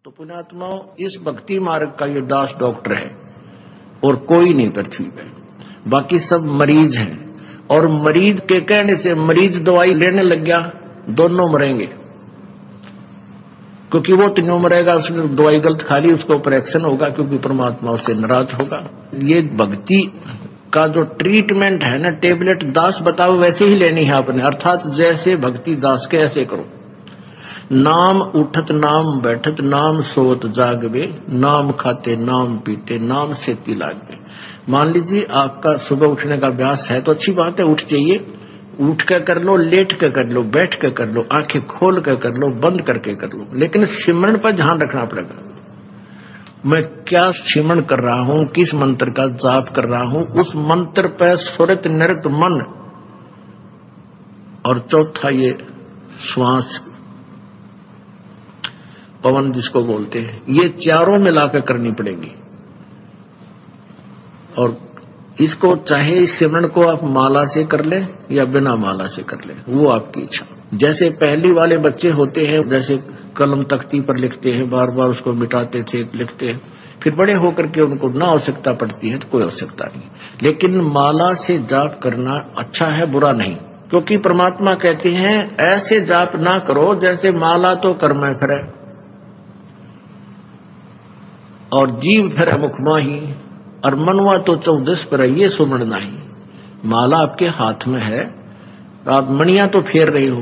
तो पुण्यात्माओं, इस भक्ति मार्ग का ये दास डॉक्टर है और कोई नहीं पृथ्वी पे, बाकी सब मरीज हैं। और मरीज के कहने से मरीज दवाई लेने लग गया, दोनों मरेंगे, क्योंकि वो तीनों मरेगा, उसने दवाई गलत खा ली, उसका ऊपर एक्शन होगा, क्योंकि परमात्मा उससे नाराज होगा। ये भक्ति का जो ट्रीटमेंट है ना, टेबलेट दास बताओ वैसे ही लेनी है आपने, अर्थात जैसे भक्ति दास के ऐसे करो। नाम उठत नाम बैठत नाम सोत जागवे, नाम खाते नाम पीते नाम सेती लागवे। मान लीजिए आपका सुबह उठने का अभ्यास है तो अच्छी बात है, उठ जाइए, उठ कर कर लो, लेट कर कर लो, बैठ कर कर लो, आंखें खोल कर कर लो, बंद करके कर लो, लेकिन सिमरन पर ध्यान रखना पड़ेगा। मैं क्या सिमरन कर रहा हूं, किस मंत्र का जाप कर रहा हूं, उस मंत्र पर सुरत नृत मन, और चौथा ये श्वास पवन जिसको बोलते हैं, ये चारों मिलाकर करनी पड़ेगी। और इसको चाहे इस सिमरन को आप माला से कर ले या बिना माला से कर ले, वो आपकी इच्छा। जैसे पहली वाले बच्चे होते हैं, जैसे कलम तख्ती पर लिखते हैं, बार बार उसको मिटाते थे, लिखते हैं, फिर बड़े होकर के उनको ना आवश्यकता पड़ती है तो कोई आवश्यकता नहीं। लेकिन माला से जाप करना अच्छा है, बुरा नहीं, क्योंकि परमात्मा कहते हैं ऐसे जाप ना करो जैसे माला तो कर्म फिरे और जीव फिर मुख माही, और मनवा तो 14 पर ये सुमन नहीं। माला आपके हाथ में है, आप मणियां तो फेर रहे हो,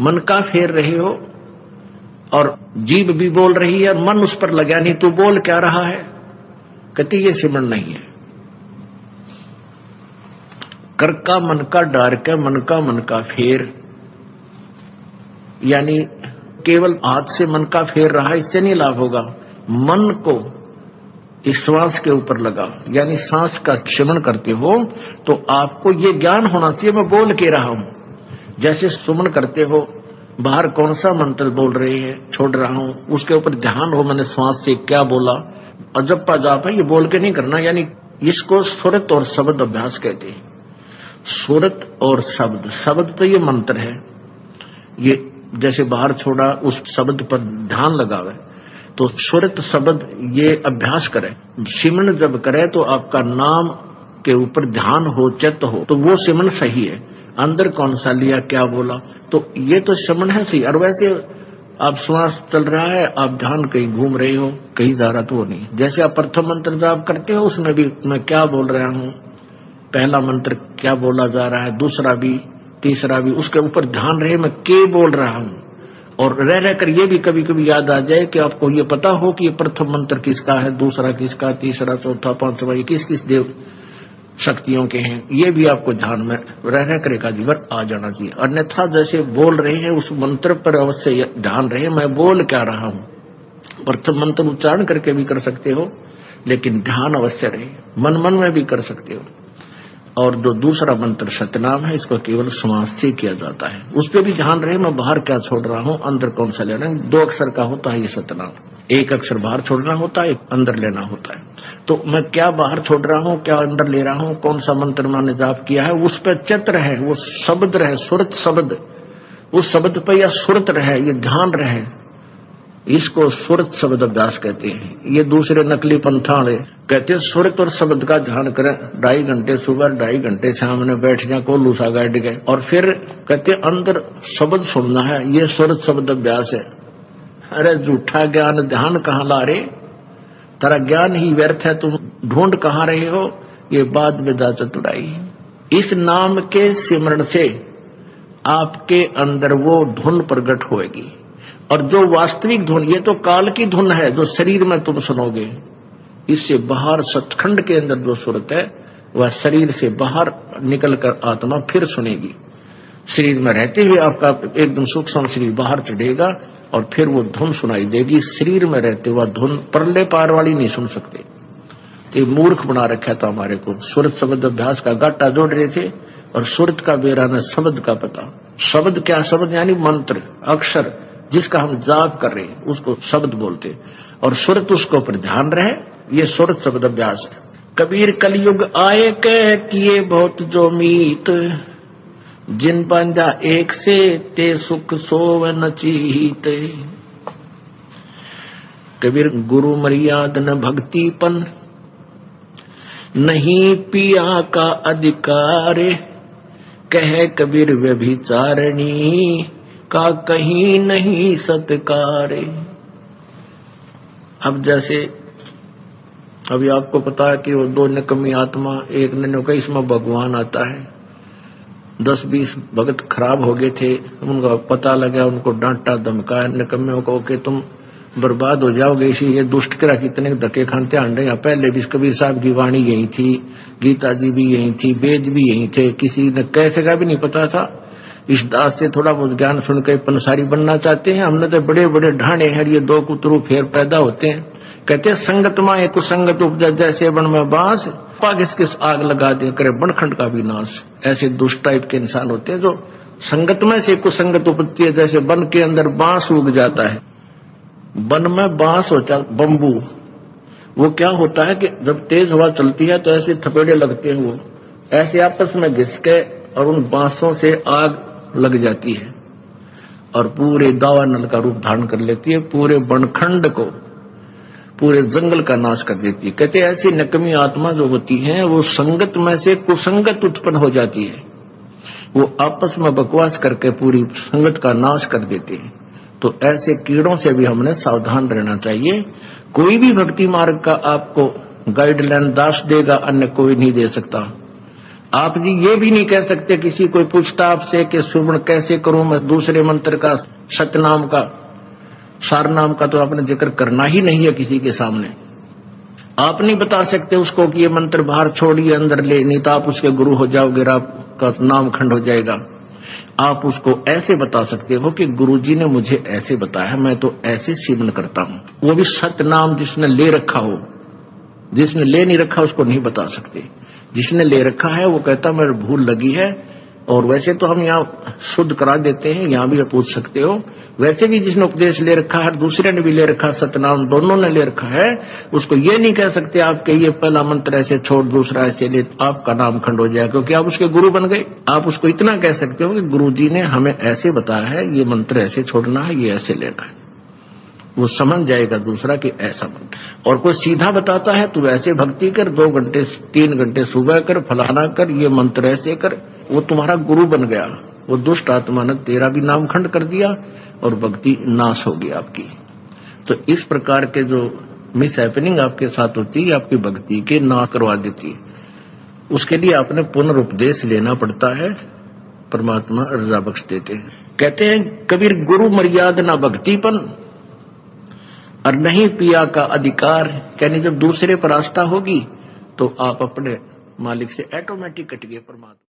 मन का फेर रहे हो, और जीभ भी बोल रही है, मन उस पर लगा नहीं, तू बोल क्या रहा है, कहते ये सिमरन नहीं है। कर का मन का डार के मन का फेर, यानी केवल हाथ से मन का फेर रहा, इससे नहीं लाभ होगा। मन को इस श्वास के ऊपर लगा, यानी सांस का सिमरन करते हो तो आपको ये ज्ञान होना चाहिए मैं बोल के रहा हूं। जैसे सुमन करते हो, बाहर कौन सा मंत्र बोल रहे हैं, छोड़ रहा हूं, उसके ऊपर ध्यान हो, मैंने श्वास से क्या बोला, और जब जाप है ये बोल के नहीं करना। यानी इसको सुरत और शब्द अभ्यास कहते हैं। सुरत और शब्द, शब्द तो ये मंत्र है, ये जैसे बाहर छोड़ा उस शब्द पर ध्यान लगावे, तो सुरत शब्द ये अभ्यास करें। सिमरन जब करे तो आपका नाम के ऊपर ध्यान हो, चित्त हो, तो वो सिमरन सही है। अंदर कौन सा लिया, क्या बोला, तो ये तो सिमरन है सही। और वैसे आप श्वास चल रहा है, आप ध्यान कहीं घूम रहे हो, कहीं जा रहा तो वो नहीं। जैसे आप प्रथम मंत्र जाप करते हो, उसमें भी मैं क्या बोल रहा हूं, पहला मंत्र क्या बोला जा रहा है, दूसरा भी, तीसरा भी, उसके ऊपर ध्यान रहे मैं क्या बोल रहा हूं। और रह रहकर ये भी कभी कभी याद आ जाए कि आपको ये पता हो कि ये प्रथम मंत्र किसका है, दूसरा किसका, तीसरा, चौथा, पांचवा, ये किस किस देव शक्तियों के हैं, ये भी आपको ध्यान में रह रहकर एक जीवन आ जाना चाहिए। अन्यथा जैसे बोल रहे हैं उस मंत्र पर अवश्य ध्यान रहे मैं बोल क्या रहा हूं। प्रथम मंत्र उच्चारण करके भी कर सकते हो, लेकिन ध्यान अवश्य रहे, मन मन में भी कर सकते हो। और जो दूसरा मंत्र सतनाम है, इसको केवल श्वास से किया जाता है, उस पर भी ध्यान रहे मैं बाहर क्या छोड़ रहा हूं, अंदर कौन सा लेना है। 2 अक्षर का होता है ये सतनाम, एक अक्षर बाहर छोड़ना होता है, एक अंदर लेना होता है। तो मैं क्या बाहर छोड़ रहा हूं, क्या अंदर ले रहा हूं, कौन सा मंत्र मैंने जाप किया है, उस पर चित्र है, वो शब्द रहे, सुरत शब्द, उस शब्द पर या सुरत रहे, ये ध्यान रहे, इसको सुरत शब्द अभ्यास कहते हैं। ये दूसरे नकली पंथाड़े कहते हैं सुरत और शब्द का ध्यान करें, 2.5 घंटे सुबह, 2.5 घंटे शाम में बैठ जाए, कोल्लू सा गाड़ गए, और फिर कहते अंदर शब्द सुनना है, ये सुरत शब्द अभ्यास है। अरे झूठा ज्ञान ध्यान कहाँ ला रहे, तेरा ज्ञान ही व्यर्थ है, तुम ढूंढ कहाँ रहे हो, ये बाद में जा चतुराई। इस नाम के सिमरण से आपके अंदर वो धुन प्रकट होएगी, और जो वास्तविक धुन, ये तो काल की धुन है जो शरीर में तुम सुनोगे, इससे बाहर सतखंड के अंदर जो सुरत है वह शरीर से बाहर निकलकर आत्मा फिर सुनेगी। शरीर में रहते हुए आपका एकदम सूक्ष्म शरीर बाहर चढ़ेगा और फिर वो धुन सुनाई देगी। शरीर में रहते हुआ धुन परले पार वाली नहीं सुन सकते, तो मूर्ख बना रखा था हमारे को। सुरत शब्द अभ्यास का गाटा जोड़ रहे थे, और सुरत का बेरा न शब्द का पता। शब्द क्या, शब्द यानी मंत्र, अक्षर, जिसका हम जाप कर रहे हैं उसको शब्द बोलते, और सुरत उसको पर ध्यान रहे, ये सुरत शब्द अभ्यास है। कबीर कलयुग आए कह किए बहुत जो मीत, जिन बंजा एक से ते सुख सोव न चीत। कबीर गुरु मर्याद न भक्तिपन, नहीं पिया का अधिकार, कह कबीर व्यभिचारिणी का कहीं नहीं सत्कार। अब जैसे अभी आपको पता है कि वो दो निकम्मी आत्मा, एक ने कहा इसमें भगवान आता है, 10-20 भगत खराब हो गए थे, उनका पता लगा, उनको डांटा धमकाया निकम्मियों को कि तुम बर्बाद हो जाओगे, इसी ये दुष्ट करा कितने धक्के खानते आंडे। यहाँ पहले भी कबीर साहब की वाणी यही थी, गीता जी भी यही थी, वेद भी यही थे, किसी ने कैसे का भी नहीं पता था। इस दास से थोड़ा बहुत ज्ञान सुन के पंसारी बनना चाहते हैं, हमने तो बड़े बड़े ढाणे हैं, ये दो कुतरू फेर पैदा होते हैं। कहते हैं संगत माए कुसंगत उपजा, जैसे बन में बांस, पाग किस आग लगा दे करे बनखंड का भी नाश। ऐसे दुष्ट टाइप के इंसान होते हैं जो संगत में से कुसंगत उपजती है, जैसे वन के अंदर बांस उग जाता है। वन में बांस होता बम्बू, वो क्या होता है कि जब तेज हवा चलती है तो ऐसे थपेड़े लगते हैं, वो ऐसे आपस में घिस के और उन बांसों से आग लग जाती है और पूरे दावानल का रूप धारण कर लेती है, पूरे बनखंड को, पूरे जंगल का नाश कर देती है। कहते हैं ऐसी नकमी आत्मा जो होती है वो संगत में से कुसंगत उत्पन्न हो जाती है, वो आपस में बकवास करके पूरी संगत का नाश कर देती है। तो ऐसे कीड़ों से भी हमने सावधान रहना चाहिए। कोई भी भक्ति मार्ग का आपको गाइडलाइन दास देगा, अन्य कोई नहीं दे सकता। आप जी ये भी नहीं कह सकते, किसी कोई पूछता आपसे कि सुमन कैसे करूं मैं, दूसरे मंत्र का सतनाम का सारनाम का तो आपने जिक्र करना ही नहीं है किसी के सामने। आप नहीं बता सकते उसको कि ये मंत्र बाहर छोड़िए अंदर ले, नहीं तो आप उसके गुरु हो जाओगे, आपका नाम खंड हो जाएगा। आप उसको ऐसे बता सकते हो कि गुरुजी ने मुझे ऐसे बताया, मैं तो ऐसे सेवन करता हूं। वो भी सतनाम जिसने ले रखा हो, जिसने ले नहीं रखा उसको नहीं बता सकते। जिसने ले रखा है वो कहता मेरे भूल लगी है, और वैसे तो हम यहाँ शुद्ध करा देते हैं, यहाँ भी पूछ सकते हो। वैसे भी जिसने उपदेश ले रखा है, दूसरे ने भी ले रखा, सतनाम दोनों ने ले रखा है, उसको ये नहीं कह सकते आप कि ये पहला मंत्र ऐसे छोड़ दूसरा ऐसे ले, आपका नाम खंड हो जाए, क्योंकि आप उसके गुरु बन गए। आप उसको इतना कह सकते हो कि गुरु जी ने हमें ऐसे बताया है, ये मंत्र ऐसे छोड़ना है, ये ऐसे लेना है, वो समझ जाएगा दूसरा कि ऐसा मंत्र। और कोई सीधा बताता है तो ऐसे भक्ति कर, 2 घंटे 3 घंटे सुबह कर, फलाना कर, ये मंत्र ऐसे कर, वो तुम्हारा गुरु बन गया। वो दुष्ट आत्मा ने तेरा भी नाम खंड कर दिया और भक्ति नाश होगी आपकी। तो इस प्रकार के जो मिस हैपनिंग आपके साथ होती है, आपकी भक्ति के ना करवा देती है। उसके लिए आपने पुनरुपदेश लेना पड़ता है, परमात्मा रजा बख्श देते हैं। कहते हैं कबीर गुरु मर्याद ना भक्तिपन, और नहीं पिया का अधिकार। यानी जब दूसरे पर आस्था होगी तो आप अपने मालिक से ऑटोमेटिक कट गए परमात्मा।